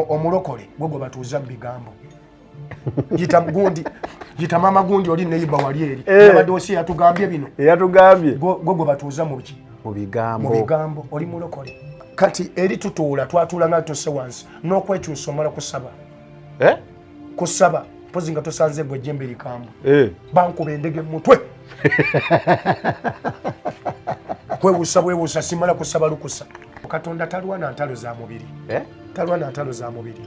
omulokole gwe batuuza mu bigambo yita gundi yita mama gundi oli neiba wali eri nabadde osi yatugambye bino gwe batuuza mu bigambo oli mulokole kati eri tutuula twatuula nga tose wansi n'okwekyusa omala kusaba kusaba pozi nga tosanze gwe ejjembe likambo bankuba endege mutwe kwewusa simala kusaba lukusa katonda talwana ntalo za mubiri talwana ntalo za mubiri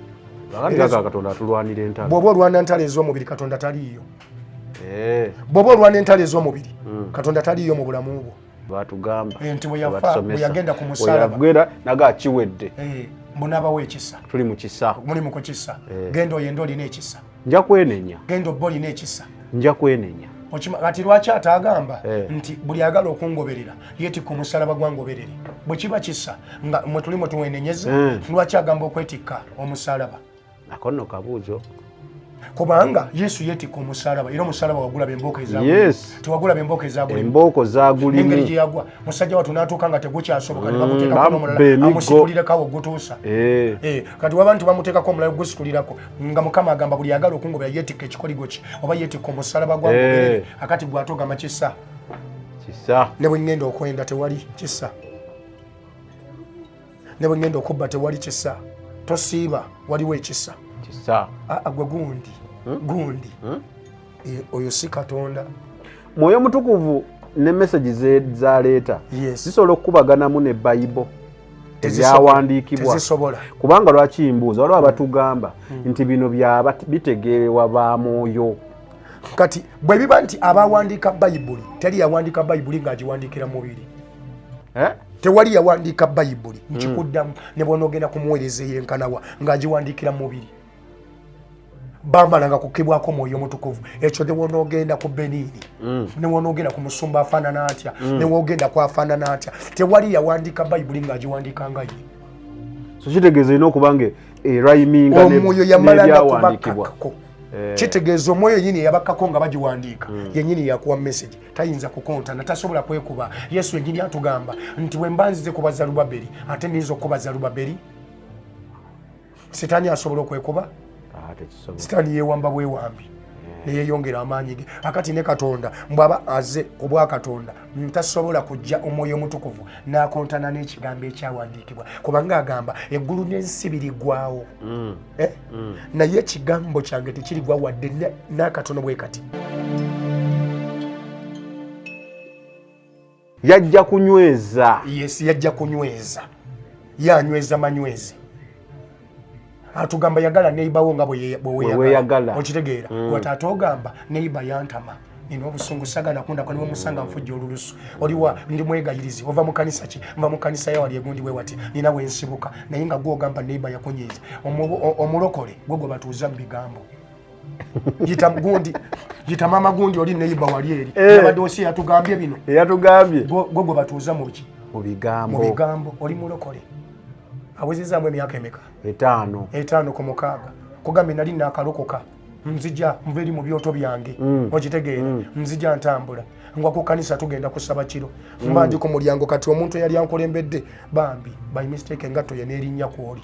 katonda atulwanira entalo bw'oba olwana ntalo ez'omubiri katonda taliiyo bw'oba olwana entalo ez'omubiri katonda taliiyo mu bulamu bwo batugamba nti bwe yagenda ku musalaba naga akiwedde munabawo ekisa tuli mu kisa muli mu kukisa genda oyenda olina ekisa nja kwenenya genda obba olina ekisa nja kwenenya kati lwaki atagamba nti buli agala okungoberera yeetikka omusalaba gwangoberere bwe kiba kisa nga mwe tulimu tuwenenyeza lwaki agamba okwetikka omusalaba ako nno kabuuzo kubanga yesu yeetikka omusalaba era omusalaba wagula bembooko tewagula bembooko embooko zagulimu engeri gye yagwa musajja watu n'atuuka nga tegukyasoboka ne bamuteekako n'omulala amusitulireko awo gutuusa kati waba nti bamuteekako omulala gusitulirako nga mukama agamba buli agala okungobera yeetikka ekikoligo kye oba yeetikka omusalaba gwangoberere akati gwate ogamba kisa ne bwe ngenda okwenda tewali kisa ne bwe ngenda okubba tewali kisa tosiiba waliwo ekisa gwe gundi oyo si katonda mwoyo mutukuvu ne message zaleeta zisobola okukubaganamu ne bayibolo ebyawandiikibwa kubanga lwaki mbuuza waliwo abatugamba nti bino byaba bitegeerwa ba mwoyo kati bwe biba nti abawandiika bayibuli teri yawandiika bayibuli ng'agiwandiikira mubiri tewali yawandiika bayibuli nkikuddamu ne bwonoogenda kumuweereza eyenkanawa ng'agiwandiikira mubiri bambalanga kukibwako mwoyo mutukuvu ekyo newonoogenda ku benini newonoogenda ku musumba afaanana atya newoogenda kwafaanana atya tewali yawandiika bayibuli ng'agiwandiikanga ye so kitegeeza olina okuba nga eraiminga omwoyo yamalanga kubakkako kitegeeza omwoyo yenyini yabakkako nga bagiwandiika yenyini yakuwa message tayinza kukontana tasobola kwekuba yesu yenyini atugamba nti bwe mbanzize kuba Zerubaberi ate niyinza okuba Zerubaberi sitaani asobola okwekuba sitaani yeewamba bwewambi neyeyongera amaanyi ge akati ne katonda mbwaba aze ku bwa katonda ntasobola kujja omwoyo mutukuvu n'akontana n'ekigambo ekyawandiikibwa kubanga agamba eggulu n'ensi birigwawo naye ekigambo kyange tekirigwa wadde n'akatono bwe kati yajja kunyweza yajja kunyweza yanyweza manywezi atugamba yagala neibawo nga bweweyagala okitegeera wataate ogamba neiba yantama nina obusungu sagala kunda kwa niwe musanga nfujja olulusu oliwa ndi mwegayirizi ova mu kanisa ki mva mu kanisa yawali egundi we wati nina wensibuka naye nga gwogamba neiba yakunyiiza omulokole gwe batuuza mu bigambo yita mama gundi oli neiba wali eri nabadde osi yatugambye bino gwe batuuza mu bigambo oli mulokole awezezaamu emyaka emeka 5 ku 6 kugambye nali nakalokoka nzija nva eri mu byoto byange okitegeera nzija ntambula ngwa ku kanisa tugenda kusaba kiro mba ndi ku mulyango kati omuntu eyali ankulembedde bambi by mistake engatto ye n'erinnya kwoli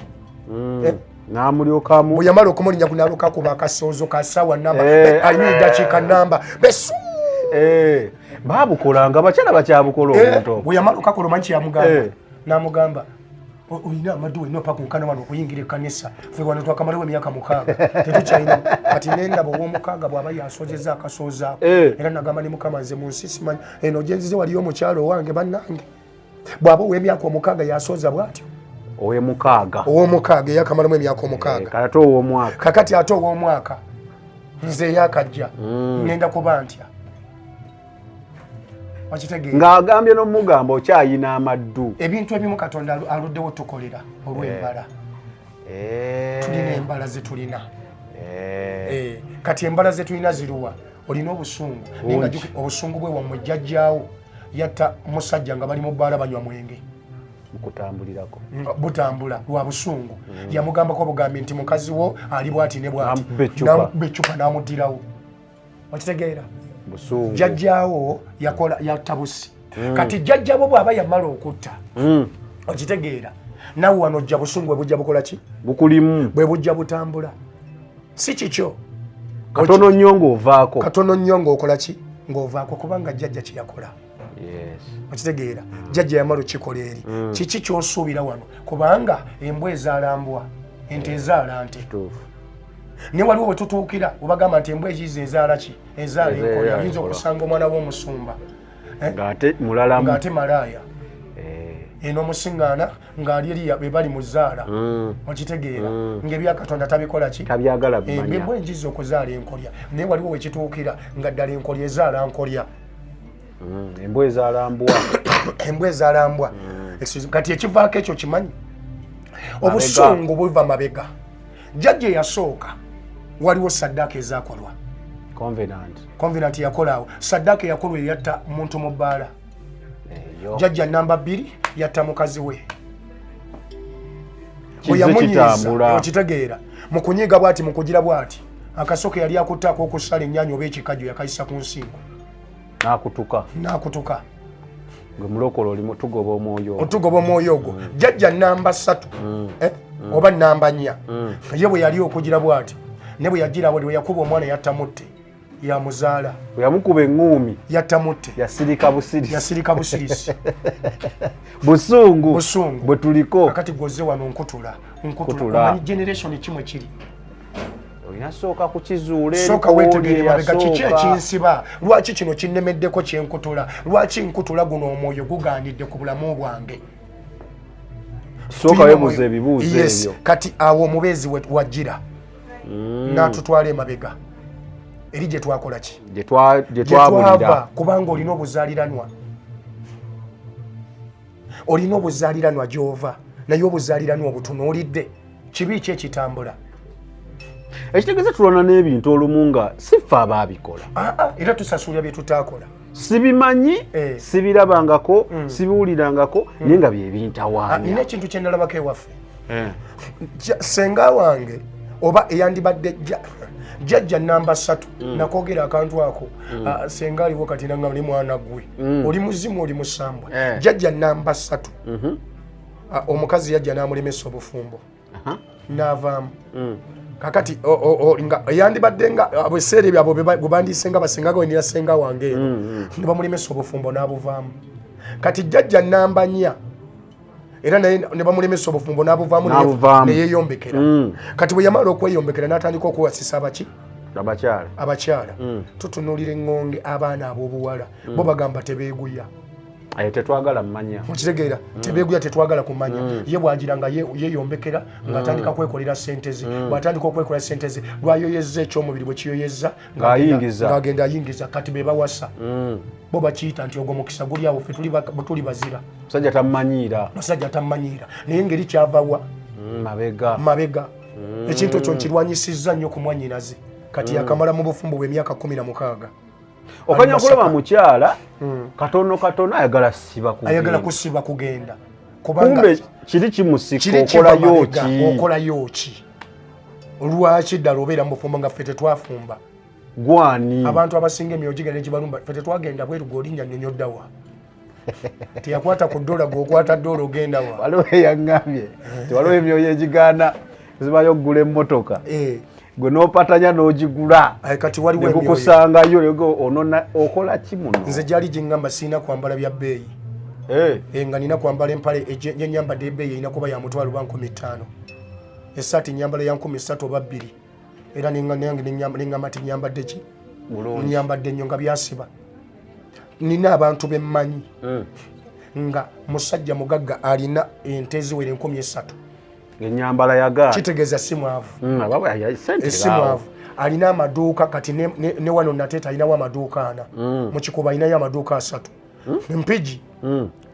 n'amulyokamu bwe yamala okumulinnya kunaloka kuba akasoozo ka ssaawa namba ayini dakiika namba besu baabukolanga abakyala bakyabukola omuntu bwe yamala okakola omanyi kyeyamugamba n'amugamba oyina amaddu wenna paka nkana wano okuyingira ekkanisa ffe wano twakamalawo emyaka 6 tetukyalina kati nendaba ow'omukaaga bw'aba yasoozezza akasoozaako era nagamba ne mukama nze mu nsi simanyi eno gyenzize waliyo omukyalo owange bannange bw'aba ow'emyaka 6 yasooza bw'atyo ow'omukaaga eyakamalamu emyaka 6 kakati ate ow'omwaka nze yakajja ngenda kuba ntya ng'agambye n'omugamba okyayina amaddu ebintu ebimu katonda aluddewo tukolera olw'embala tulina embala zetulina kati embala zetulina ziruwa olina obusungu obusungu bwe wammwe jjajjaawo yatta musajja nga bali mu bbaala banywa mwenge mukutambulirako butambula lwa busungu yamugambako obugambi nti mukazi wo ali bwati ne bwati becupa n'amuddirawo okitegeera jjajjaawo yakola yatta busi kati jjajjabo bw'aba yamala okutta okitegeera nawe wano ojja busungu bwe bujja bukola ki bukulimu bwe bujja butambula si kikyo katono nnyo ng'ovaako katono nnyo ng'okola ki ng'ovaako kubanga jjajja kyeyakola okitegeera jjajja yamala okikola eri kiki ky'osuubira wano kubanga embwa ezaalambwa ente ezaala nte ne waliwo we tutuukira obagamba nti embwa ekiizo ezaala ki ezaala enkola ayinza okusanga omwana w'omusumba ng'ate mulalamu ng'ate malaaya eno omusiŋŋaana ng'ali eri be bali mu zzaala okitegeera ng'ebyakatonda tabikola ki tabyagala bumanya embwa enjiza okuzaala enkolya naye waliwo we kituukira nga ddala enkolya ezaala nkolya embwa ezaalambwa embwa ezaalambwa kati ekivaako ekyo kimanyi obusungu buva mabega jjajja eyasooka waliwo saddaaka ezaakolwa convenant yakolaawo saddaaka eyakolwa eyatta muntu mu bbaala jjajja namba 2 yatta mukazi we oyamunyiiza okitegeera mu kunyiiga bw'ati mu kugira bw'ati akasoke yali akuttaako okusala ennyaanya oba ekikajjo yakayisa ku nsingo n'akutuka gwe mulokole olimu tugoba omwoyo otugoba omwoyo ogwo jjajja namba 3 oba namba 4 ye bwe yali okugira bw'ati ne bwe yagira bwe yakuba omwana yattamutte yamuzaala bwe yamukuba eŋŋuumi yattamutte yasirika busirisi busungu bwe tuliko kakati gozze wano nkutula omanyi generation kimwe kiri oyinasooka kukizuula sooka weetegerere mabega kiki ekinsiba lwaki kino kinnemeddeko kyenkutula lwaki nkutula guno omwoyo gugaanidde ku bulamu bwange sooka weebuuza ebibuuzo ebyo kati awo omubeezi wajjira n'atutwala emabega eri gye twakola ki gye twabulira kubanga olina obuzaaliranwa gy'ova naye obuzaaliranwa obutunuulidde kibi ki ekitambula ekitegeeza tulwana n'ebintu olumu nga si ffe abaabikola era tusasulira bye tutaakola sibimanyi sibirabangako sibiwulirangako naye nga byebintawaanya nina ekintu kye nalabako ewaffe senga wange oba eyandibadde jjajja namba 3 nakogera akantu ako senga aliwo kati nanga oli mwana gwe oli muzimu oli musambwa jjajja namba 3 omukazi yajja n'amulemesa obufumbo n'avaamu kakati nga yandibadde nga bweseera ebyo abo bwe bandiise nga basenga gawenera senga wange eno ne bamulemesa obufumbo n'abuvaamu kati jjajja namba 4 era naye ne bamulemesa obufumbo n'abuvaamu ne yeeyombekera kati bwe yamala okweyombekera n'atandika okuwasisa abakyala tutunuulira eŋŋonge abaana ab'obuwala bo bagamba tebeeguya tetwagala mmanya okitegeera tebeeguya tetwagala kumanya ye bwagira nga yeeyombekera ng'atandika kwekolera sente ze bw'atandika okwekolera sente ze lwayoyezza ekyomubiri bwe kiyoyezza ng'agenda ayingiza kati be bawasa bo bakiyita nti ogwo mukisa guli awo ffe tuli bazira musajja tamanyiira naye ngeri kyavawa mabega ekintu ekyo nkirwanyisizza nnyo ku mwannyinaze kati yakamala mu bufumbo bw'emyaka 16 okanya okulaba mukyala katono ayagala kusiba kugenda kumbe kiri kimusika okolayo ki lwaki ddala obeera mu bufumbo nga ffe tetwafumba gwani abantu abasinga emyoyo gigenda egibalumba ffe tetwagenda bweruga olinnya nnyonyoddawa teyakwata ku dola gwokwata dola ogendawa waliwo eyaŋŋambye tewaliwo emyoyo egigaana zibayo okugula emmotoka gwe n'opatanya n'ogigula negukusangayo onona okola ki muno nze gyali giŋŋamba siina kwambala bya bbeeyi nga nina kwambala empale yenyambadde ebbeeyi erina kuba ya mutwalo ba 15 esaati nyambala ya 13 oba 2 era neŋŋamba ti nyambadde ki nyambadde nnyo nga byasiba nina abantu bemmanyi nga musajja mugagga alina ente eziwera 13 enyambala yaga kitegeeza simwavu simwavu alina amaduuka kati ne wano nateeta alinawo amaduuka 4 mukikuba alinayo amaduuka 3 mpigi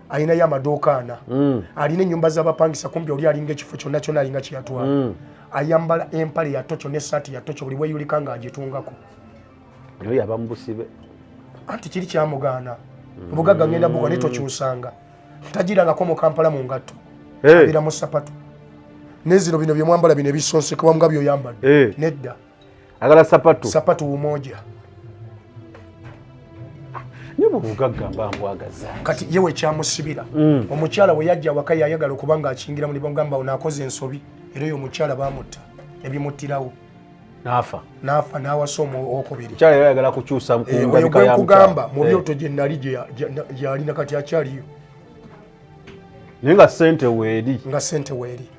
alinayo amaduuka 4 alina ennyumba z'abapangisa kumpi oli alinga ekifo kyonna kyonna alinga kyeyatwala ayambala empale yatokyo n'essaati yatokyo buli bweyulika ng'agitungako nayo yaba mubusibe anti kiri kyamugaana obugagga ngenda buga naye tokyusanga tagirangako mu Kampala mu ngatto abira mu sapatu nezino bino byemwambala bino ebisonsekebwa nga byoyambadde nedda agala sapatu umoja bugagga mbwagaza kati yewe kyamusibira omukyala we yajja waka yayagala okubanga akingira mu libongamba onaakoze ensobi era oyo omukyala baamutta ebimuttirawo n'afa n'awasa owokubiri kyala yayagala kukyusa mukungabika ya kugamba mu byoto gye nali gyalina kati akyaliyo naye nga ssente weeri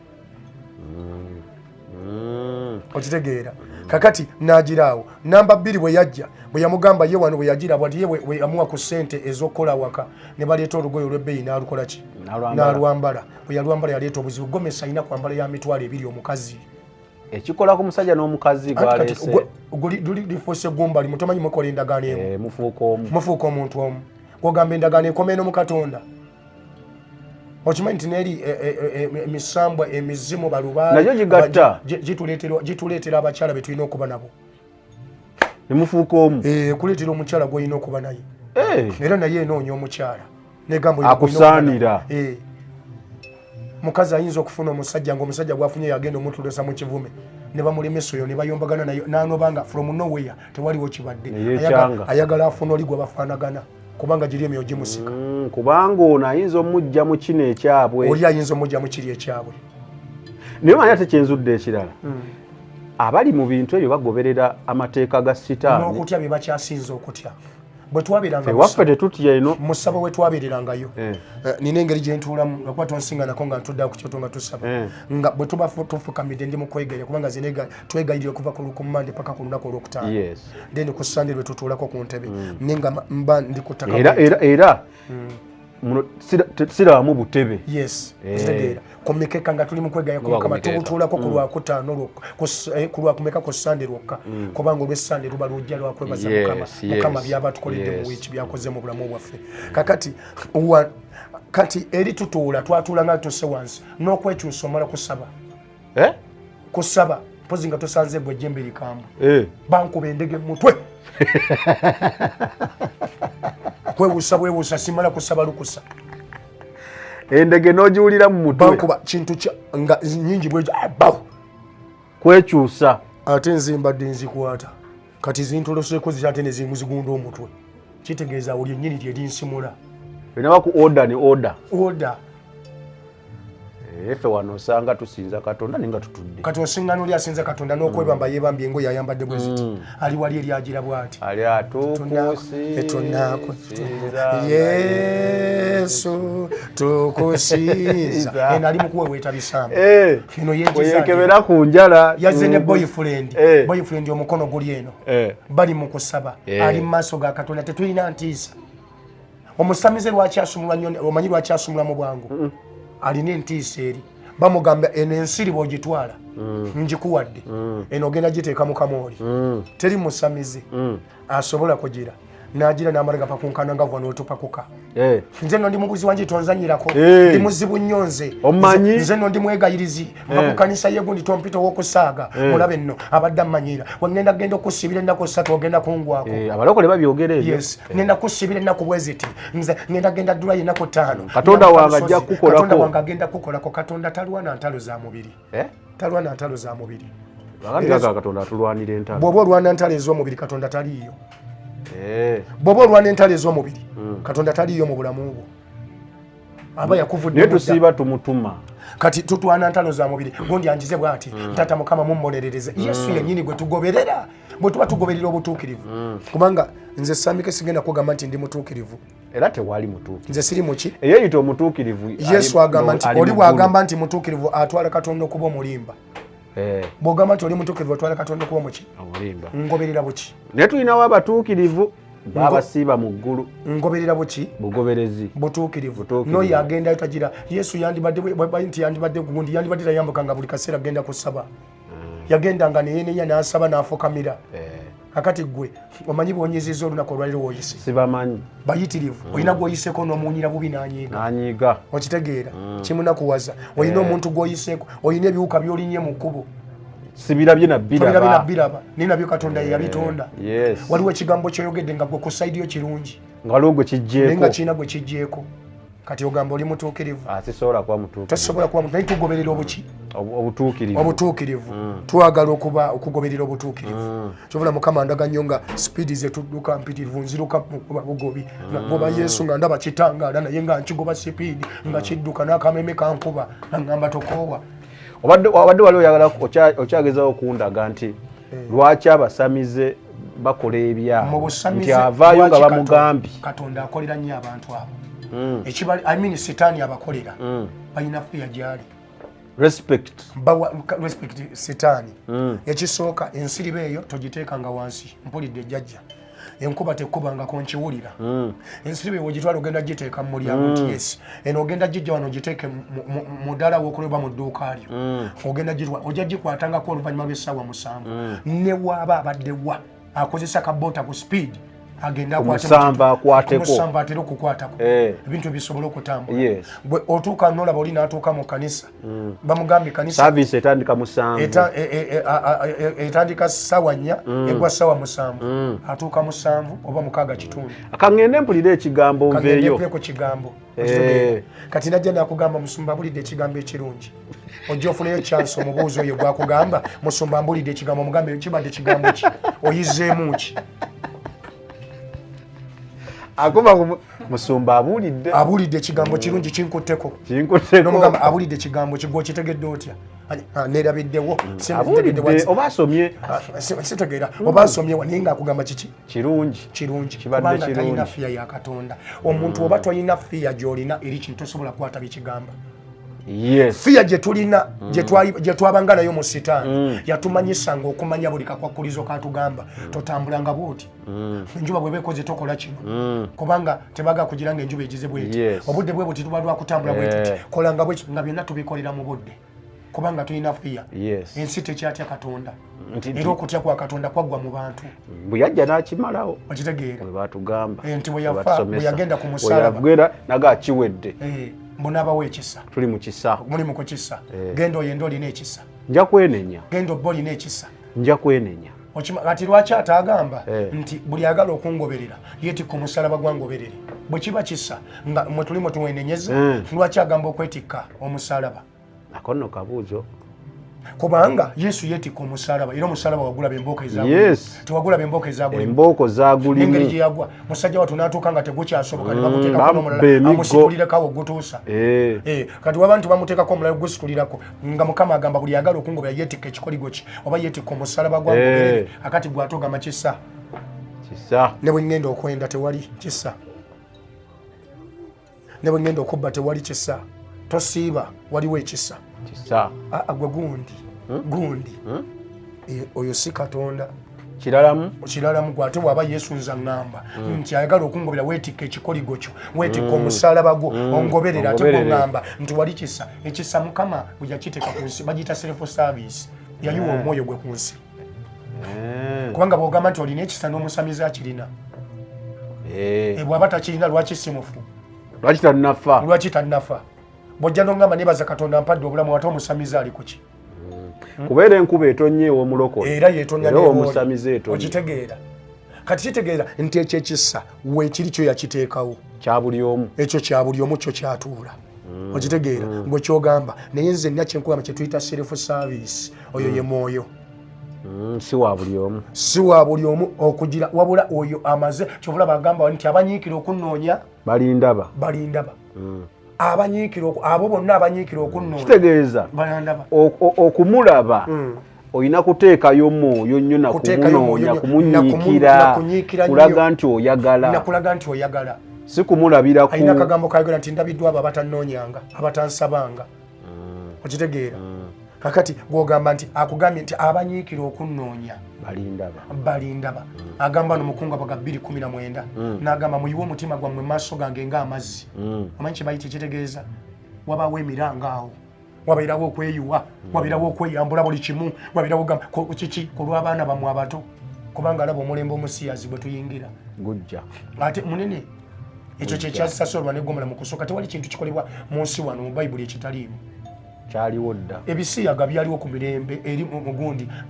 okitegeera kakati n'agiraawo namba 2 bwe yajja bwe yamugamba ye wano bwe yagira bwati ye we amuwa ku ssente ez'okukola waka ne baleeta olugoye olw'ebbeeyi n'alukola ki n'alwambala bwe yalwambala yaleeta obuzibu gomesa alina kwambala ya mitwalo 2 omukazi ekikola ku musajja n'omukazi gwaleese lifuuse gumbali mutomanyi mukola endagaano emu mufuuka omuntu omu gwogamba endagaano ekoma eno mu Katonda okimanyi nti neeri emisambwa emizimu balubaale nayo gigatta gituleetera abakyala be tulina okuba nabo nemufuuka omu kuleetera omukyala gwolina okuba naye era naye enoonya omukyala akusaanira mukazi ayinza okufuna omusajja ngaomusajja gwafunye yagenda omutulesa mu kivume ne bamulemesa oyo ne bayombagana naye nanobanga from nowhere tewaliwo kibadde ayagala afuna oli gwe bafaanagana kubanga giri emyoyo gimusika kubanga ono ayinza omujja mu kino ekyabwe oli ayinza omujja mu kiri ekyabwe naye manya ate kyenzudde ekirala abali mu bintu ebyo bagoberera amateeka ga sitaani n'okutya bye bakyasinza okutya bwe twabeeranga waffe tetutya ino musaba we twabeererangayo nina engeri gye ntuulamu lwakuba tonsinganako nga ntudde ku kyoto nga tusaba nga bwe tuba tufukamidde ndi mu kwegaira kubanga twegayirira okuva ku Mande paka ku lunaku olwokutaano then ku Sande lwe tutuulako ku ntebe naye nga mba ndi ku ttaka era sirabamu butebe kitegeera kumekeka nga tuli mu kwegaya ku Mukama tubutuulako ku lwakutaano ku lwakumeka ku Sande lwokka kubanga olw'Essande luba lujja lwakwebaza Mukama byaba tukoledde mu wiiki byakoze mu bulamu bwaffe kati eri tutuula twatuula nga tusse wansi n'okwekyusa omala kusaba mpozi nga tosanze bwe ejjembe likambwe bankuba endege mu mutwe bwewuusa simala kusaba lukusa endege n'ogiwulira mu mutwe bankuba kintu nga nyingi bwejo kwekyusa ate nzimbadde nzikwata kati zintoloseeko ate ne zimuzigunda omutwe kitegeeza oli ennyini lyerinsimula enaba ku oda ne oda ffe wano osanga tusinza Katonda nenga tutudde kati osiŋŋaana oli asinza Katonda n'okwebamba yeebambye engoye yayambadde bwe ziti ali wali eri agira bw'ati ali Yesu tukusinza ali mukuweweeta bisambo eno yekebera ku njala yazze ne boyfriend omukono guli eno bali mu kusaba ali mu maaso ga Katonda tetulina ntiisa omusamize lwaki asumulwa nnyo omanyi lwaki asumulwa mu bwangu alina entiisa eri bamugamba eno ensiri bw'ogitwala ngikuwadde eno ogenda giteeka mu kamooli teri musamize asobola kugira nagira n'amalaga pakunkana nga vuba n'otupakuka nze no ndi muguzi wange tonzanyirako ndi muzibu nnyo nze no ndi mwegayirizi nga ku kanisa ye gundi tompita ow'okusaaga mulabe nno abadde ammanyira wangenda genda okusibira ennaku 3 ogenda kungwako abalokole babyogera ebyo ngenda kusibira ennaku bweziti nze ngenda genda ddulayo ennaku 5 Katonda wange ajja kukolako Katonda wange agenda kukolako Katonda talwana ntalo za mubiri talwana ntalo za mubiri Katonda atulwanira entalo bw'oba olwana ntalo ez'omubiri Katonda taliiyo bw'oba olwana entalo ez'omubiri Katonda taliiyo mu bulamu bwo aba yakuvudde naye tusiiba tumutuma kati tutwana ntalo za mubiri gundi anjize bw'ati Tata Mukama mumbonerereze Yesu yennyini gwe tugoberera bwe tuba tugoberera obutuukirivu kubanga nze Samike sigenda kugamba nti ndi mutuukirivu era tewali mutuukirivu nze siri muki eyeyita omutuukirivu Yesu agamba nti oli bw'agamba nti mutuukirivu atwala Katonda okuba omulimba bw'ogamba nti oli mutuukirivu atwala Katonda okuba muki omulimba ngoberera buki naye tulinawo abatuukirivu babasiiba mu ggulu ngoberera buki bugoberezi butuukirivu n'oyo agenda tagira Yesu yandibadde gundi yandibadde tayambukanga buli kaseera agenda kusaba yagendanga neyeneya n'asaba n'afukamira kakati gwe omanyi bw'onyiziza olunaku olwaliro w'oyise sibamanyi bayitirivu olina gw'oyiseeko n'omuwunyira bubi n'anyiiga okitegeera kimunakuwaza olina omuntu gw'oyiseeko olina ebiwuka by'olinnye mu kkubo sibirabye nabbiraba naye nabyo Katonda ye yabitonda waliwo ekigambo kyoyogedde nga gwe ku sayidi yo kirungi nga waliwo gwe kijjeeko naye nga kirina gwe kijjeeko kati ogamba oli mutuukirivu sisobola kuba mutuukirivu tasobola kuba mutuukirivu naye tugoberera obuki obutuukirivu twagala okugoberera obutuukirivu kyovula mukama ndaga nnyo nga sipiidi ze tudduka mpitirivu nziruka mukuba bugobi ngoba yesu nga ndaba kitangaala naye nga nkigoba sipiidi nga kidduka n'akameme kankuba naŋŋamba tokoowa obadde wali oyagala okyagezaho okundaga nti lwaki abasamize bakola ebyamu nti avaayo nga bamugambye katonda akolera nnyo abantu abo sitaani abakolera balina fiya gyali respect sitaani ekisooka ensiriba eyo togiteekanga wansi mpulidde jjajja enkuba tekubangako nkiwulira ensiriba eyo wegitwala ogenda giteeka mu mulyango nti yes eno ogenda gijja wano giteeke mu ddala wokuleba mu dduuka lyo ogenda girwa ojja gikwatangako oluvannyuma lw'essaawa 7 ne waaba abaddewa akozesa kaboota ku speed agenda akwateko atera okukwatako ebintu bisobola okutambula otuuka nolaba oli n'atuuka mu kanisa bamugambye kanisa service etandika 7 etandika ssaawa 4 egwa ssaawa 7 atuuka 7 oba 6 kitundu akaŋŋende mpulira ekigambo nveeyo ku kigambo kati najja nakugamba musumba mbulidde ekigambo ekirungi ojja ofunayo chance omubuuzi oyo gwakugamba musumba mbulidde ekigambo mugambe kibadde kigambo ki oyizeemu ki akuba musumba abulidde ekigambo kirungi kinkutteko nomugamba abulidde ekigambo kigwo kitegedde otya nerabiddewo oba asomye sitegeera oba asomyewa naye nga akugamba kiki kirungi kubanga talina fiya ya katonda omuntu oba tolina fiya gy'olina eri kintu tosobola kukwata bikigamba fiya gyetulina gyetwabanga nayo mu sitaani yatumanyisanga okumanya buli kakwakulizo katugamba totambulanga bwoti enjuba bweba ekoze tokola kino kubanga tebaga kugira nga enjuba egize bweti obudde bwe buti tuba lwakutambula bweti kolanga bweki nga byonna tubikolera mu budde kubanga tulina fiya ensi tekyatya katonda era okutya kwa katonda kwaggwa mu bantu bwe yajja n'akimalawo okitegeera bwebatugamba nti bwe yafa bwe yagenda ku musalaba naga akiwedde mbonabawo ekisa tuli mu kisa mulimu ku kisa genda oyenda olina ekisa nja kwenenya genda obba olina ekisa nja kwenenya kati lwaki atagamba nti buli agala okungoberera yeetikka omusalaba gwangoberere bwe kiba kisa nga mwe tulimu tuwenenyeza lwaki agamba okwetikka omusalaba ako nno kabuuzo kubanga yesu yeetikka omusalaba era omusalaba wagula bembooko tewagula bembooko embooko zagulimu engeri gye yagwa musajja watu n'atuuka nga tegukyasoboka ne bamuteekako n'omulala amusitulireko awo gutuusa kati waba nti bamuteekako omulala gusitulirako nga mukama agamba buli agala okungobera yeetikka ekikoligo ki oba yeetikka omusalaba gwangoberere akati gwate ogamba kisa ne bwe ngenda okwenda tewali kisa ne bwe ngenda okubba tewali kisa tosiiba waliwo ekisa gwe gundi oyo si katonda kiralamu gwate bwaba yesu nza ŋŋamba nti ayagala okungobera weetikka ekikoligo kyo weetikka omusalaba gwo ongoberera ate gwoŋŋamba nti wali kisa ekisa mukama bwe yakiteeka ku nsi bagiyita self service yayiwa omwoyo gwe ku nsi kubanga bwogamba nti olina ekisa n'omusamizi akirina bwaba takirina lwaki simufu lwaki tannafa bwojja n'oŋŋamba nebaza katonda mpadde obulamu ate omusamizi ali kuki kubeera enkuba etonnya ew'omulokole era yeetonya omusamizi etonnya okitegeera kati kitegeera nti ekyo ekissa weekiri kyo yakiteekawo kya buli omu ekyo kya buli omu kyo kyatuula okitegeera gwe kyogamba naye nze nina kyenkugamba kye tuyita self service oyo ye mwoyo si wa buli omu si wa buli omu okugira wabula oyo amaze kyovula bagamba nti abanyiikira okunnoonya balindaba abanyiikira abo bonna abanyiikira okunnoonya kitegeeza okumulaba olina kuteekayo mwoyo nnyo nakumunoonya kumunyiikira kulaga nti oyagala si kumulabira alina akagambo kayogera nti ndabiddwa abo abatannoonyanga abatansabanga okitegeera kakati gwogamba nti akugambye nti abanyiikira okunnoonya balindaba agamba no mukungu abaga 2:19 n'agamba muyiwe omutima gwammwe maaso gange ng'amazzi omanyi kibayita kitegeeza wabawo emiranga awo wabeerawo okweyuwa wabeerawo okweyambula buli kimu wabeerawo kiki ku lw'abaana bammwe abato kubanga alaba omulembe omusiyazi bwe tuyingira gujja ate munene ekyo kyekyasasolwa neggomera mu kusooka tewali kintu kikolebwa mu nsi wano mu bayibuli ekitaliimu kyaliwo dda ebisiyaga byaliwo ku mirembe eri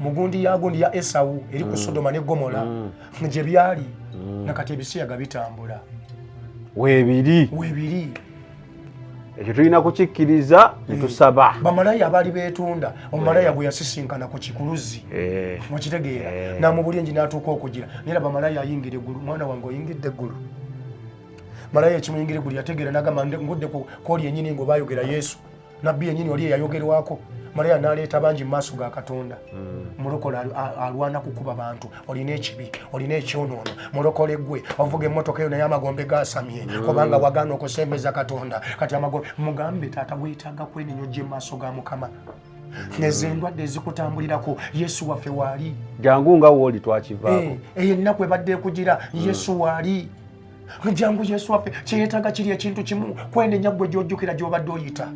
mugundi ya Esawu eri ku Sodoma ne Gomora gye byali nakati ebisiyaga bitambula weebiri ekyo tulina kukikkiriza ne tusaba. Bamalaya abaali beetunda omumalaya gwe yasisinkana ku kikuluzi mukitegeera n'amubulyenji n'atuuka okugira naye bamalaya ayingira eggulu mwana wange oyingidde eggulu malaya ekimuyingira eggulu yategeera n'agamba ngudde kwoli yennyini ngo baayogera Yesu nabbi yennyini oli eyayogerwako malaya n'aleeta bangi mu maaso ga Katonda mulokole alwana kukuba bantu olina ekibi olina ekyonoono mulokole gwe ovuga emmotoka eyo naye amagombe gasamye kubanga wagaana okusembeza Katonda kati amagombe mugambe taata weetaaga kwenenya ojje mu maaso ga Mukama nezendwadde ezikutambulirako Yesu waffe waali jangu nga wooli twakivaako eyo ennaku ebadde ekugira Yesu waali jangu Yesu waffe kyeyeetaaga kiri ekintu kimu kwenenya gwe gy'ojjukira gy'obadde oyita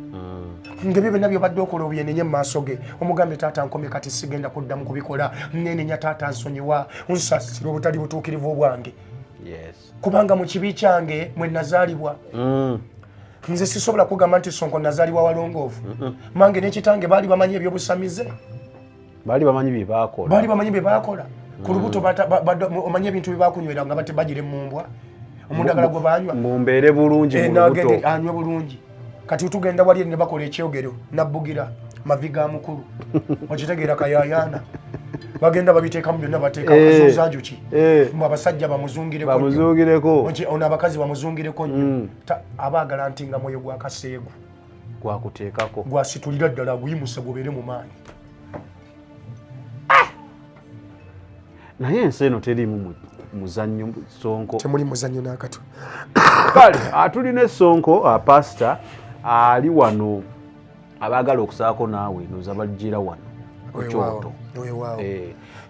ng'ebyo byonna by'obadde okola obyenenye mu maaso ge omugambe taata nkomye kati sigenda kuddamu kubikola nenenya taata nsonyiwa nsasira obutali butuukirivu obwange kubanga mu kibi kyange mwe nazaalibwa nze sisobola kugamba nti Sonko nazaalibwa walongoofu mange n'ekitange baali bamanyi ebyobusamize baali bamanyi bye baakola ku lubuto omanyi ebintu bye baakunywera nga bagira emumbwa omundagala gwe baanywa mumbeere bulungi mu lubuto anywe bulungi kati tugenda wali ne bakola ekyogero nabbugira mavi ga mukulu okitegeera kayayaana bagenda babiteekamu byonna bateeka akazozanjuki mwe abasajja bamuzungireko ono abakazi bamuzungireko nnyo abaagala nti nga mwoyo gwa kaseegu gwakuteekako gwasitulira ddala guyimuse gubeere mu maanyi naye ensi eno teriimu muzannyo Sonko temuli muzannyo n'akato kale tulina Sonko pasita ali wano abaagala okusaako naawe noza bajjira wano ku kyoto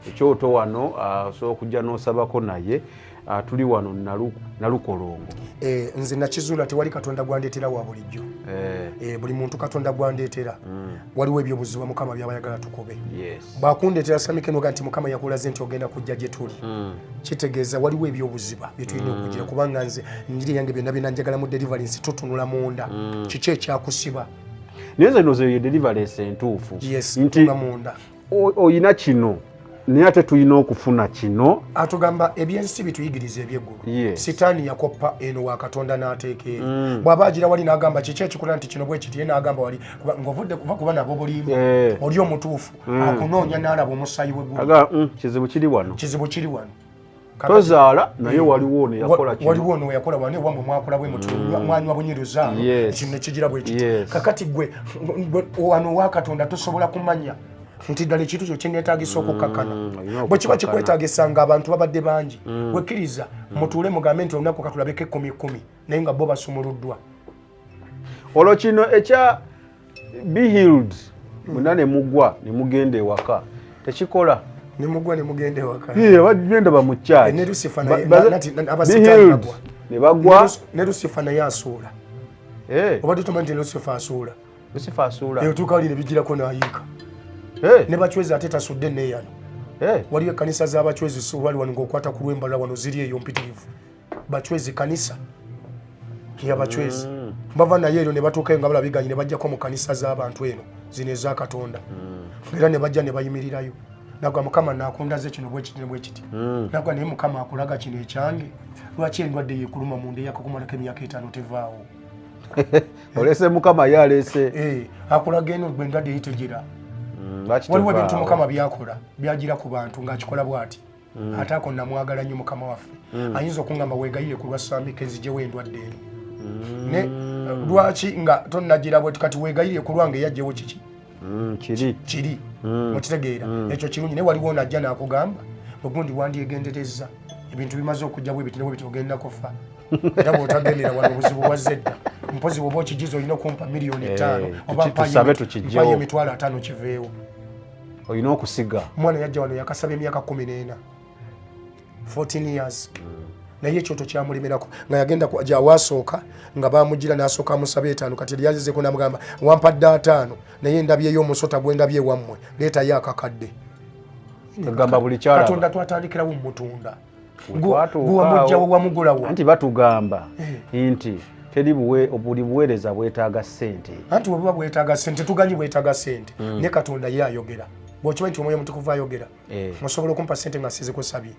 ekyoto wano so okujja n'osabako naye tuli wano nalukolongo nze nakizuula tewali Katonda gwandeetera wa bulijjo buli muntu Katonda gwandeetera waliwo ebyobuzibu Mukama byabayagala tukobe bwakundeetera samikenoga nti Mukama yakulaze nti ogenda kujja gye tuli kitegeeza waliwo ebyobuziba bye tulina okugira kubanga nze njiri yange byonna byonna njagala mu deliverance tutunula munda kiki ekyakusiba naye nze noze ye deliverance entuufu nti munda oyina kino naye ate tulina okufuna kino atugamba ebyensi bituyigiriza ebyeggulu sitaani yakoppa eno wa Katonda n'ateeka eri bw'aba agira wali n'agamba kiki ekikola nti kino bwe kiti ye n'agamba wali ng'ovudde kuva kuba nabo bulimu oli omutuufu akunoonya n'alaba omusaayi w'eggulu kizibu kiri wano tozaala naye waliwo ono yakola kino waliwo ono yakola wano ewammwe mwakola bwe mutu mwanywa bunyiruzaalo kino ne kigira bwe kiti kakati gwe wano wa Katonda tosobola kumanya nti ddala ekintu kyo kyeneetaagisa okukakkana bwe kiba kikwetaagisa nga abantu babadde bangi wekkiriza mutuule mugambe nti olunaku katulabeko 10 naye nga bo basumuluddwa olwo kino ekya be healed muna ne mugwa ne mugenda ewaka tekikola ne mugwa ne mugenda ewaka bagenda bamukyaki ne Lucifer abasitaani ne bagwa ne Lucifer naye asuula obadde tomanyi nti Lucifer asuula eyotuuka wali ne bigirako n'ayiika ne bachwezi ate tasudde neeyano waliyo ekkanisa z'abachwezi wali wano ng'okwata ku lwembala wano ziri eyo mpitirivu bachwezi kanisa y'abachwezi bava naye ero ne batuukayo nga balabiganye ne bajjako mu kanisa z'abantu eno zino eza Katonda era ne bajja ne bayimirirayo nagwa Mukama naakundaze kino bwe kiti nagwa naye Mukama akulaga kino ekyange lwaki endwadde yeekuluma mu nda eyakakumalako emyaka 5 tevaawo olese Mukama ye alese akulaga eno gwe endwadde eyitegira waliwo ebintu Mukama byakola byagira ku bantu ng'akikola bw'ati ate ako namwagala nnyo Mukama waffe ayinza okungamba weegayire ku lwa Samike nzijewo endwadde eno ne lwaki nga tonnagira bwe kati weegayire ku lwange yajjewo kiki kiri mukitegeera ekyo kirungi naye waliwo najja n'akugamba ogundi wandyegendereza ebintu bimaze okujja bwe bitine bwe bitogenda kufa era bw'otagendera wano obuzibu bwa zedda mpozi bw'oba okigiza olina okumpa $5,000,000 oba mpayo emitwalo 5 kiveewo olina okusiga omwana yajja wano yakasaba emyaka 14 14 years naye ekyoto kyamulemerako nga yagenda gyawasooka nga bamugira n'asooka amusaba 5 kati yali yazizeko n'amugamba wampadde 5 naye ndabyeyo omusota gwe ndabye wammwe leetayo akakadde agamba buli kyala Katonda twatandikirawo mu mutunda guwamugjawo wamugulawo anti batugamba nti teri buli buweereza bwetaaga ssente anti webuba bwetaaga ssente tuganyi bwetaaga ssente ne Katonda ye ayogera bw'okimanyi nti omwoyo omutukuvu ayogera osobola okumpa ssente nga sizikusabye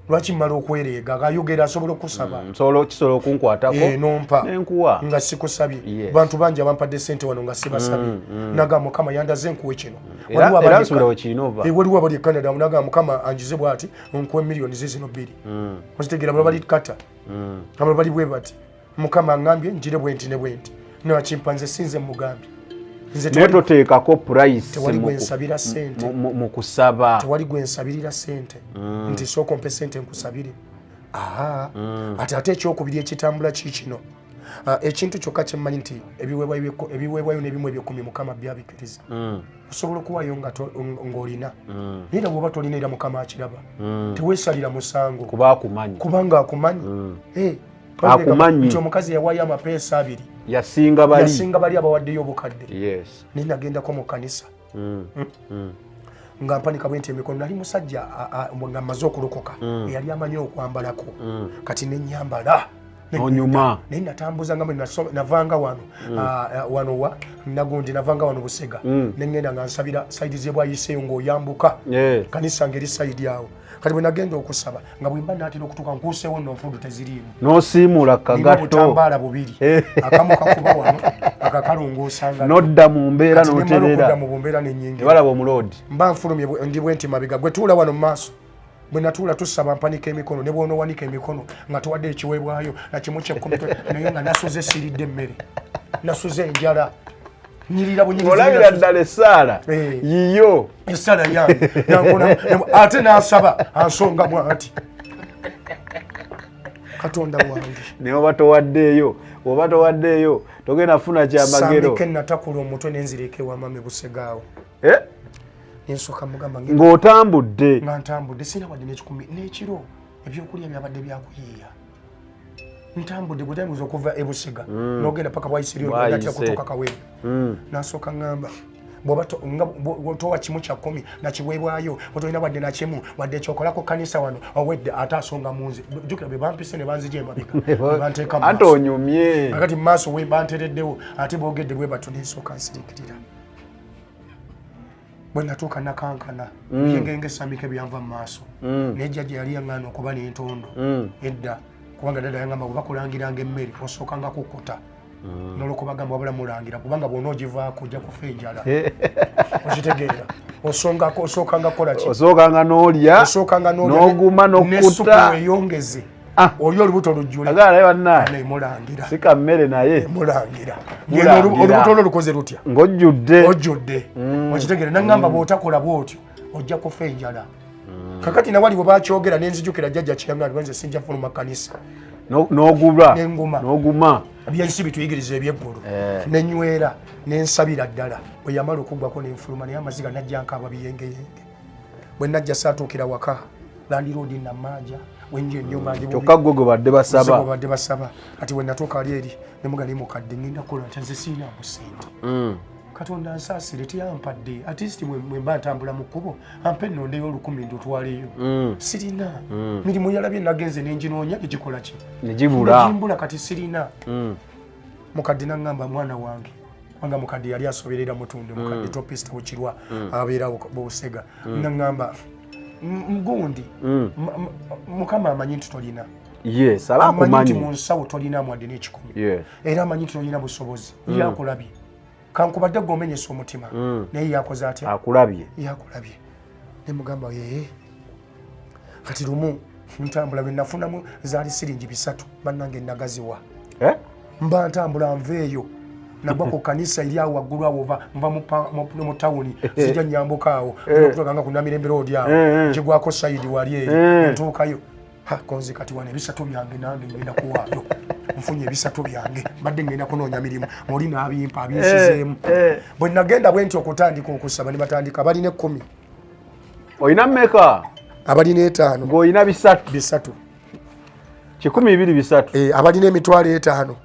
lwaki mmala okwereega ng'ayogera asobola okusaba kisobola okunkwatako nompa nenkuwa nga sikusabye bantu bangi abampadde ssente wano nga sibasabye naga mukama yandaze nkuwe kino waliwo abali e Canada naga mukama anjize bw'ati nkuwe miliyoni zino 2 okitegeera bala bali kata abala bali bwe bati mukama aŋŋambye njire bwenti ne bwenti nawakimpanze sinze mugambye naye toteekako price tewali gwensabira ssente mu kusaba tewali gwensabirira ssente nti sooka ompe ssente nkusabire ate ekyokubiri ekitambula kiikino ekintu kyokka kyemmanyi nti ebiweebwayo n'ebimu ebyekumi mukama byabikiriza osobola okuwaayo ng'olina naye era bw'oba tolina era mukama akiraba teweesalira musango kubanga akumanyi nti omukazi yawaayo amapeesa 2 yasinga bali abawaddeyo obukadde naye nagendako mu kkanisa nga mpanika bwe nti emikono nali musajja nga mmaze okulokoka eyali amanyi okwambalako kati nenyambala onyuma naye natambuza nga navanga wano wa nagundi navanga wano Busega nengenda nga nsabira saidi ze bwayiseeyo ng'oyambuka kanisa ngeri saidi awo kati bwe nagenda okusaba nga bwe mba naatera okutuuka nkuuseewo nno nfudu teziriimu n'osiimula kagatto butambaala 2 akamu kakuba wano akakalongoosanga nodda mu mbeera n'oterera mu mbeera n'ennyingi balaba omuloodi mba nfulumye ndi bwe nti mabega gwe tuula wano mu maaso bwe natuula tusaba mpanika emikono ne bw'onoowanika emikono nga tuwadde ekiweebwayo na kimu ky'ekkumi naye nga nasuze siridde emmere nasuze enjala nyirira olabira ddala essaala yiyo essaala yange ate n'asaba ansongamu ati katonda wange naye oba towaddeeyo togenda funa kyamagero sambike natakula omutwe nenzireka ewa mame Busegaawo nsooka mugamba ng'otambudde nga ntambudde sina wadde n'ekikumi n'ekiro ebyokulya byabadde byakuyiiya ntambudde bwetambuza okuva e Busega n'ogenda paka bwayisiriyo natya kutuuka Kawempe nasooka ngamba bw'oba towa kimu kya 10 nakiweebwayo bwetolina wadde nakimu wadde ekyokolako kanisa wano owedde ate asonga munze jukira be bampise ne banzija emabega banteeka ate onyumye akati mu maaso we bantereddewo ate boogedde bwe batu n'ensooka nsirikirira bwe natuuka nakankana yengenge sambika ebyanva mu maaso naye jjajja yali yaŋŋaana okuba n'entondo edda kubanga dada yangamba bwe bakulangiranga emmere osookanga kukkuta n'olwokubagamba wabula mulangira kubanga bw'onoogivaako ojja kufa enjala okitegeera osookanga kukola ki osookanga n'olya n'oguma n'okkuta weyongeze oli olubuto lujjule mulangira si kammere naye mulangira olubuto olwo lukoze lutya ng'ojjudde okitegeera naŋŋamba bw'otakola bw'otyo ojja kufa enjala kakati nawali bwe bakyogera nenzijukira jjajja kiyaŋŋaani nze sijja fuluma kanisa n'oguma byensi bituyigiriza ebyeggulu nenywera nensabira ddala bwe yamala okuggwako nenfuluma naye amaziga najja nkaaba biyengeyenge bwe najja saatuukira waka landiroodi namanja wenja ennyumba kyokka gwe gwe badde basaba kati bwe natuuka ali eri nemugani mukadde ngenda kukola nti nze siinamu ssente katonda nsaasire teyampadde atisiti mwe mba ntambula mu kkubo ampe ennondeyo 10 ndutwaleyo sirina mirimu yalabye nagenze nenginoonya negikola ki negimbula kati sirina mukadde naŋŋamba mwana wange wanga mukadde yali asoberera mutunde mukadde topista wekirwa abeera Busega naŋŋamba gundi mukama amanyi nti tolina amanyi nti mu nsawo tolinamu wadde n'ekikumi era amanyi nti tolina busobozi yakulabye kankubadde gwomenyesa omutima naye yakoze atya yakulabye nemugamba yeye kati lumu ntambula bwe nafunamu zaali siringi 3 bannange nagaziwa mba ntambula nveeyo nagwa ku kanisa eri awo waggulu awo nva mu tawuni zijja nyambuka awo okutokanga ku Namirembe Road awo kigwako sayidi wali eyo ntuukayo konzi kati wana 3 byange nange ngenda kuwaayo nfunye 3 byange badde ngenda kunoonya mirimu oli n'abimpa abinsizeemu bwe nagenda bwe nti okutandika okusaba ne batandika balina 10 olina mmeka abalina 5 ng'olina 3 1,200 abalina emitwalo 5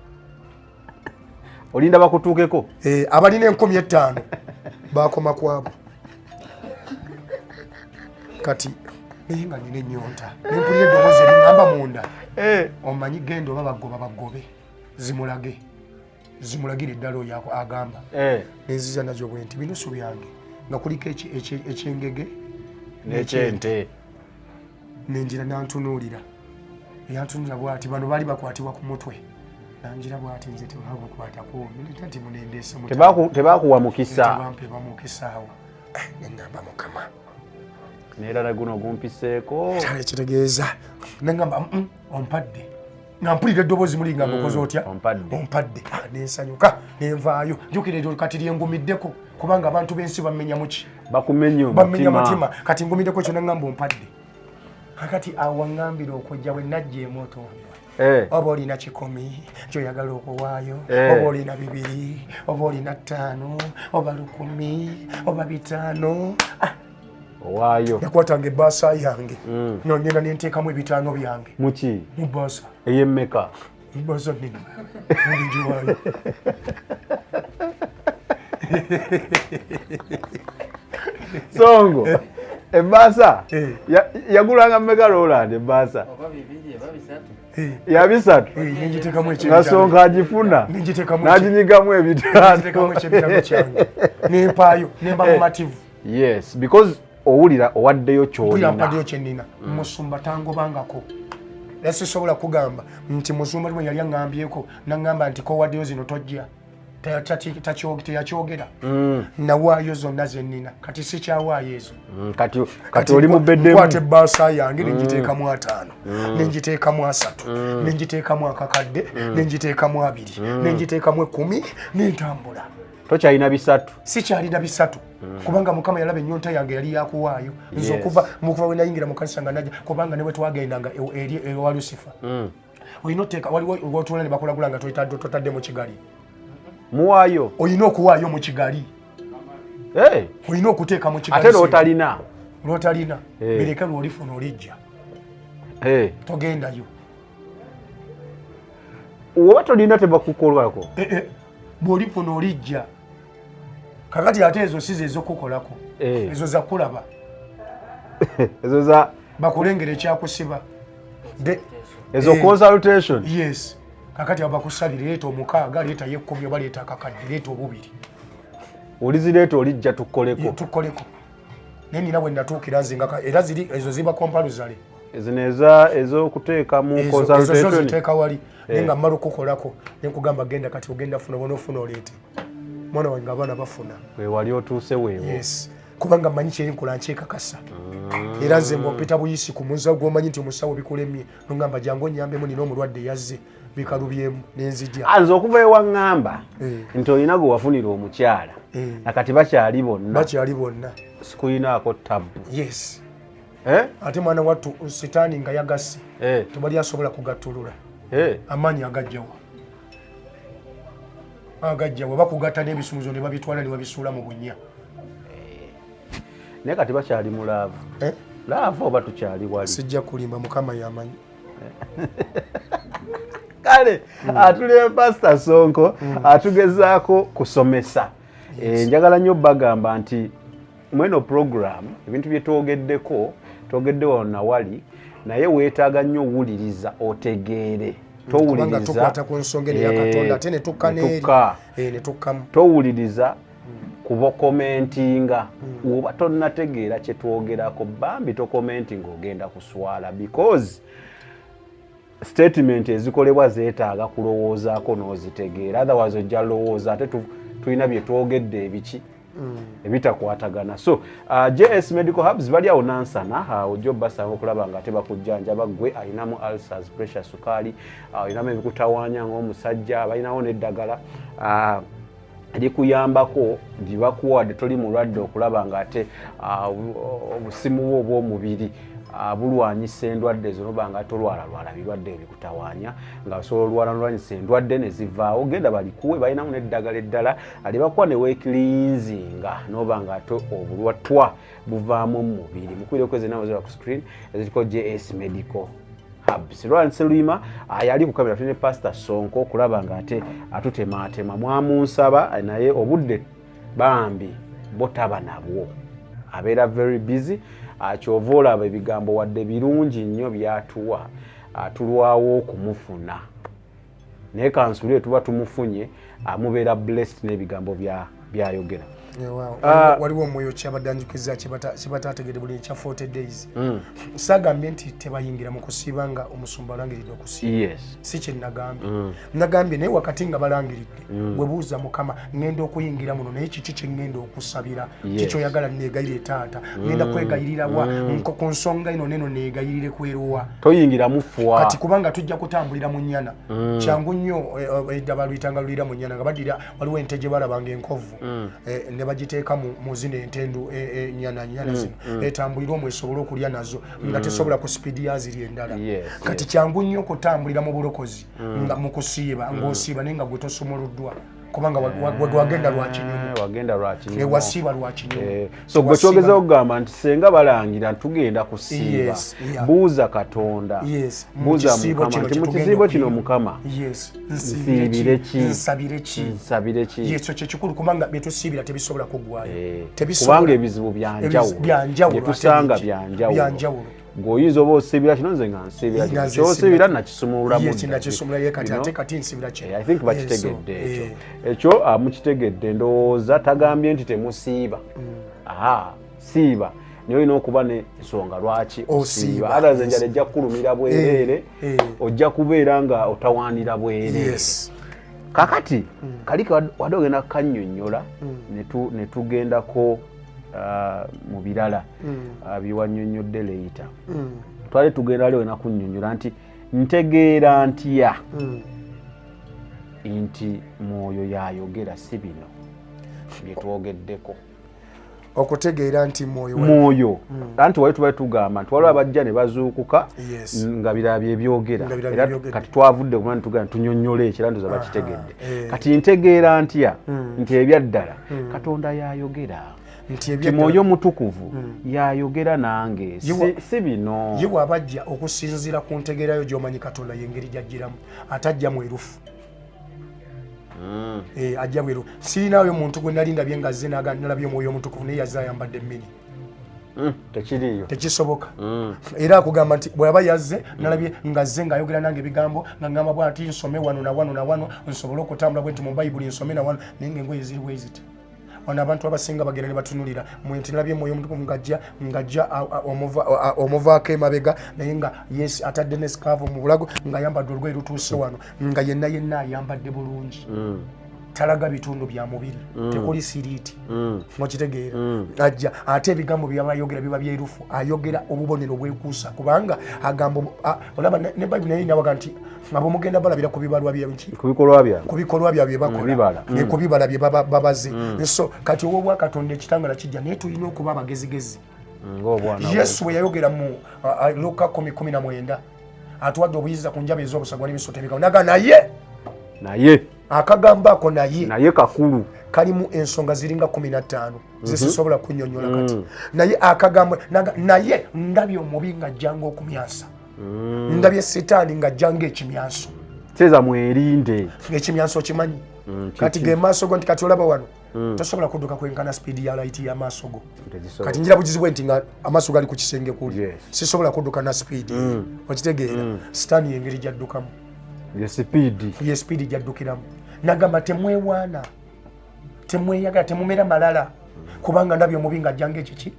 olinda bakutuukeko abalina 15,000 bakoma kwabo kati naye nga nina ennyonta nempulira eddoboozi eriŋŋamba munda omanyi genda oba bagobe zimulagire eddala oyo agamba nenziza nazo bwe nti binusu byange nga kuliko ekyengege n'ekyente nenjira nantunuulira eyantunulira bw'ati bano baali bakwatibwa ku mutwe nanjira bw'ati nze tebabakwatako ati munendeese tebakuwa mukisa bampeba mukisaawo nengamba mukama neerala guno gumpiseeko ekitegeeza nengamba ompadde nga mpulira eddoboozi muli nga mukozi otya ompadde nensanyuka nenvaayo jjukira eryo kati lyengumiddeko kubanga abantu b'ensi bamenya muki bakumenya mutima kati ngumiddeko ekyo nengamba ompadde kakati awaŋŋambira okujja bwe najja emotondwa oba olina 10 kyoyagala okuwaayo oba olina 2 oba olina 5 oba 10 oba 5 owaayo yakwatanga ebbaasa yange nongenda nenteekamu 5 byange muki mu bbaasa ey'emmeka ebbaasa nini mulingiwaayo Songo ebbaasa yagulanga mmeka Roland ebbaasa ya 3 nenjiteekamu nga Songo agifuna n'aginyigamu 5 nempaayo nemba mumativu yes because owulira owaddeyo kyennina musumba tangobangako sisobola kugamba nti musumba bwe yali aŋŋambyeko naŋŋamba nti kowaddeyo zino tojja teyakyogera nawaayo zonna zennina kati sikyawaayo ezo kati oli mu beddemu kwata ebbaasa yange nenjiteekamu 5 nenjiteekamu 3 nenjiteekamu akakadde nenjiteekamu 2 nenjiteekamu 10 nentambula tokyalina 3 sikyalina 3 kubanga mukama yalaba ennyonta yange yali yakuwaayo nze okuva we nayingira mu kanisa nga najja kubanga ne bwe twagendanga eri ewa Lucifer olina oteeka waliwo wotula ne bakulagula nga totadde mu kigali muwaayo olina okuwaayo mu kigali olina okuteeka mu kigali ate lwotalina bereka lwolifuna olijja togendayo oba tolina tebakukolwako bwolifuna olijja kakati ate ezo sizo ezokukolako ezo zakulaba ezo za bakulengera ekyakusiba ezo consultation yes kakati abakusalira leeta 6 leeta 10 oba leeta akakadde leeta 2 olizireeta olijja tukoleko naye nina bwe natuukira nze nga era ziri ezo ziba kompaluzale ez'okuteeka mu consultation ziteeka wali naye nga mmala okukolako nenkugamba genda kati ogenda funa bonaofuna oleete mwana wange abaana bafuna wewali otuuse weewo yes kubanga mmanyi kyenkola nkyekakasa era nze ng'ompita buyisi ku muza gw'omanyi nti omusawo bikulemye nongamba jangu onyambemu nina omulwadde yazze bikalubyemu nenzija nze okuva ewaŋŋamba nti olina gwe wafunira omukyala nakati bakyali bonna sikuyinaako tabu yes ate mwana wattu sitaani nga yagasse tebali asobola kugattulula amaanyi agajjawa bakugatta n'ebisumuzo ne babitwala ne babisuula mu bunnya naye kati bakyali mu laavu laavu oba tukyali wali sijja kulimba mukama yamanyi kale atulire Pastor Sonko atugezaako kusomesa njagala nnyo bagamba nti mweno program ebintu bye twogedde wano wali naye weetaaga nnyo owuliriza otegeere tukwata ku nsonga ya Katonda ate ne tukka ne tukkamu towuliriza kuba komentinga oba tonnategeera kye twogerako bambi tokomentinga ogenda kuswala because statement ezikolebwa zeetaaga kulowoozaako n'ozitegeera otherwise ojja lowooza ate tulina bye twogedde ebiki ebitakwatagana so JS Medical Hubs bali awo nansana ojja obbasanga okulaba nga tebakujjanjaba gwe alinamu ulcers pressure sukaali alinamu ebikutawaanya ng'omusajja balinawo n'eddagala likuyambako libakuwadde toli mulwadde okulaba nga ate obusimu bwo obw'omubiri bulwanyisa endwadde ezo noba nga tolwalalwala birwadde ebikutawaanya nga osobola olwalalwanyisa endwadde ne zivaawo genda balikuwe balinamu n'eddagala eddala alibakuwa ne weekiliinzinga noba nga ate obulwatwa buvaamu mu mubiri mukwireko ezenawo ku screen eziriko JS Medical Hubs. Roland Selima yali ku kamera tune Pastor Sonko okulaba nga ate atutemaatema mwamunsaba naye obudde bambi botaba nabwo abeera very busy kyova olaba ebigambo wadde birungi nnyo byatuwa tulwawo okumufuna naye kansuli tuba tumufunye amubeera blessed n'ebigambo byayogera. Waliwo omwoyo kyabadanjukiza kibatategedde buli kya 40 days. Sagambye nti tebayingira mu kusiiba nga omusumba alangiridde okusiiba. Si kye nagambye. Nagambye naye wakati nga balangiridde bwe buuza Mukama ngenda okuyingira muno naye kiki kye ngenda okusabira kiki oyagala neegayire taata ngenda kwegayirira wa ku nsonga ino neno neegayirire kweruwa toyingira mufuwa kati kubanga tujja kutambulira mu nnyana kyangu nnyo eddaba luyitanga lulira mu nnyana nga badira waliwo ente gye balabanga enkovu ne bagiteeka mu zino entendu nnyana zino etambulirwa mu esobole okulya nazo nga tesobola ku sipiidi yaziri endala kati kyangu nnyo okutambulira mu bulokozi nga mu kusiiba ng'osiiba naye nga gwe tosumuluddwa kubanga wagenda lwakinyumu wasiiba lwakinyumu so gwe kyogeza okugamba nti senga balangira tugenda kusiiba buuza Katonda buuza Mukama nti mu kisiibo kino Mukama nsiibire ki nsabire ki ekyo kyekikulu kubanga bye tusiibira tebisobola kuggwayo kubanga ebizibu byanjawulo tusanga byanjawulo ng'oyinza oba osiibira kino nze nga nsiibira kino kyosiibira nakisumulula I think bakitegedde ekyo mukitegedde ndowooza tagambye nti temusiiba siiba naye olina okuba n'ensonga lwaki osiiba alaze enjala ejja kukulumira bwereere ojja kubeera nga otawaanira bwereere kakati kali wadde ogenda kukannyonnyola ne tugendako mu birala biwannyonnyodde leyita twali tugenda leo na kunnyonnyola nti ntegeera ntya nti mwoyo yayogera si bino bye twogeddeko okutegeera nti mwoyo anti wali tubaye tugamba nti waliwo abajja ne bazuukuka nga birala bye byogera era kati twavudde kumana tugamba tunnyonnyole ekiranduza bakitegedde kati ntegeera ntya nti ebyaddala Katonda yayogera nti mwoyo mutukuvu yayogera nange si bino ye bw'abajja okusinziira ku ntegeerayo gy'omanyi Katonda y'engeri gy'ajjiramu atajja mwerufu ajja bweru sirinaayo muntu gwe nali ndabye nga azze nalabye omwoyo omutukuvu naye yazze ayambadde emmini tekiriyo tekisoboka era akugamba nti bw'aba yazze nalabye nga azze ng'ayogera nange ebigambo nga ngamba bwa nti nsome wano na wano na wano nsobole okutambula bwe nti mu bayibuli nsome na wano naye ng'engoye ziri bweziti wano abantu abasinga bagenda ne batunulira nti nalabye mwoyo omutukuvu ng'ajja omuvaako emabega naye nga yes atadde ne sikaavu mu bulago ng'ayambadde olugoye lutuuse wano nga yenna ayambadde bulungi talaga bitundu bya mubiri tekuli siriiti mukitegeera ajja ate ebigambo byabayogera biba byerufu ayogera obubonero bwekuusa kubanga agamba olaba ne bayibuli naye nabaga nti abo mugenda balabira ku bibalwa byaki ku bikolwa byabwe bakola ku bibala bye babaze so kati obwa Katonda ekitangala kijja naye tulina okuba abagezigezi Yesu bwe yayogera mu Luka 10:19 atuwadde obuyinza ku njaba ez'obusagwa n'emisoto emikalu naga naye akagamba ako naye kakulu kalimu ensonga ziringa 15 zisisobola kunnyonnyola kati naye akagamba naye ndabye omubi ng'ajjanga okumyansa ndabye setaani ng'ajjanga ekimyanso kyeza mwerinde ekimyanso okimanyi kati ge maaso go nti kati olaba wano tosobola kudduka kwenkana sipiidi ya layiti y'amaaso go kati njira bugizi bwe nti nga amaaso gali ku kisenge kuli sisobola kudduka na sipiidi okitegeera sitaani y'engeri gyaddukamu ye sipiidi gyaddukiramu nagamba temwewaana temweyagala temumera malala kubanga ndabye omubi ng'ajjanga ekiki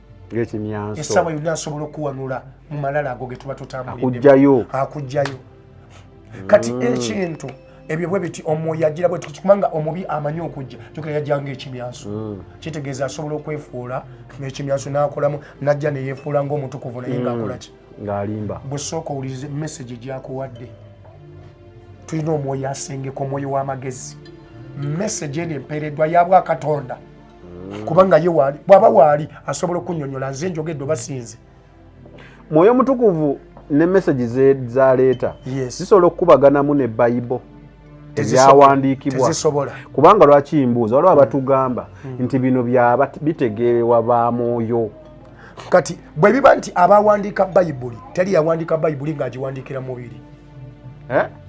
essaawa yonna asobola okuwanula mu malala ago ge tuba tutambulidde akugjayo kati ekintu ebyo bwe biti omwoyo agira bwe kubanga omubi amanyi okujja kyokka yajjanga ekimyanso kitegeeza asobola okwefuula ekimyanso n'akolamu n'ajja ne yeefuula ng'omutukuvu naye ng'akola ki ng'alimba bwe sooka owulirize message gy'akuwadde tulina omwoyo asengeka omwoyo w'amagezi message eno empeereddwa yabwa Katonda kubanga ye waali bw'aba waali asobola okunnyonnyola nze njogedde oba sinze mwoyo mutukuvu ne message zaleeta zisobola okukubaganamu ne Bayibuli ebyawandiikibwa kubanga lwaki mbuuza waliwo abatugamba nti bino byaba bitegeerwa ba mwoyo kati bwe biba nti abawandiika Bayibuli teri yawandiika Bayibuli ng'agiwandiikira mubiri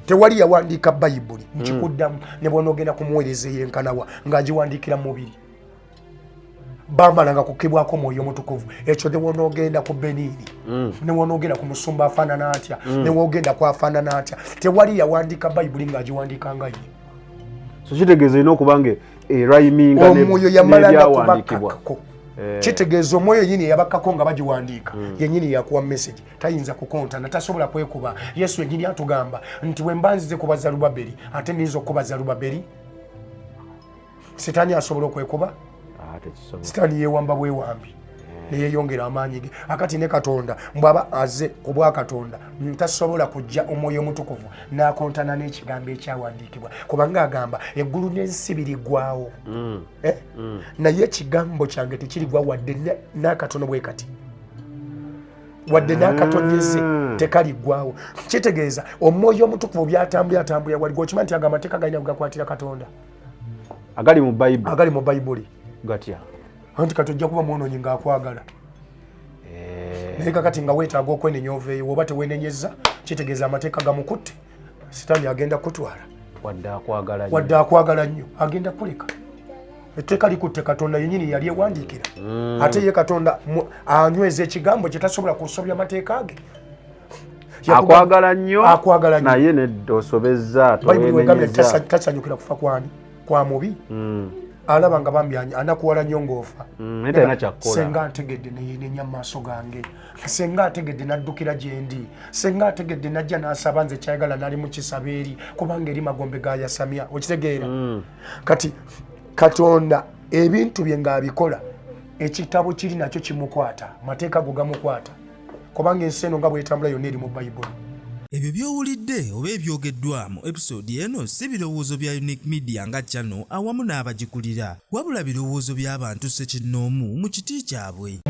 tewali yawandiika Bayibuli nkikuddamu ne bw'onoogenda kumuweereza eyenkanawa ng'agiwandiikira mubiri bambalanga kukibwako mwoyo omutukuvu ekyo ne bw'onoogenda ku Beniini ne bw'onoogenda ku musumba afaanana atya ne bw'ogenda ku afaanana atya tewali yawandiika Bayibuli ng'agiwandiika nga ye so kitegeeza ino okubange eraiminga omwoyo yamalanga kubakako kitegeeza omwoyo yini yabakako nga bagiwandiika yenyini yakuwa message tayinza kukontana tasobola kwekuba. Yesu yenyini atugamba nti wembanzize kuba Zerubaberi ate nizo kuba Zerubaberi. Sitaani asobola okwekuba? Sitaani yewamba bwewambi neyeyongera amaanyi ge. Akati ne Katonda mbwaba aze ku bwa Katonda tasobola kujja omwoyo omutukuvu n'akontana n'ekigambo ekyawandiikibwa kubanga agamba eggulu n'ensi biriggwaawo naye ekigambo kyange tekirigwa wadde n'akatono bwe kati wadde n'akatonyeze tekaliggwaawo. Kitegeeza omwoyo omutukuvu byatambulya waligwa. Okimanyi nti ago amateeka galina kugakwatira Katonda agali mu Bayibuli gatya anti kati ojja kuba mwonoonyi ng'akwagala naye kakati nga weetaaga okwenenya oveeyo woba teweenenyezza kitegeeza amateeka gamukutte sitaani agenda kutwala wadde akwagala nnyo agenda kuleka. Etteeka likutte Katonda yennyini yali ewandiikira ate ye Katonda anyweza ekigambo kye tasobola kusobya amateeka ge. Akwagala nnyo naye neddosobezza toweenenyezza tasanyukira kufa kwa mubi alaba nga bambi anakuwala nnyo ng'ofa senga ategedde neyeenenya mu maaso gange senga ategedde naddukira gye ndi senga ategedde najja n'asaba nze kyayagala nali mu kisaba eri kubanga eri magombe gayasamya okitegeera. Kati Katonda ebintu bye ng'abikola ekitabo kiri nakyo kimukwata mateeka go gamukwata kubanga ensi eno nga bw'etambula yonna eri mu Bayibuli. Ebyo byowulidde oba ebyogeddwa mu episode eno si birowoozo bya Unique Media nga channel awamu n'abagikulira wabula birowoozo by'abantu ssekinnoomu mu kiti kyabwe.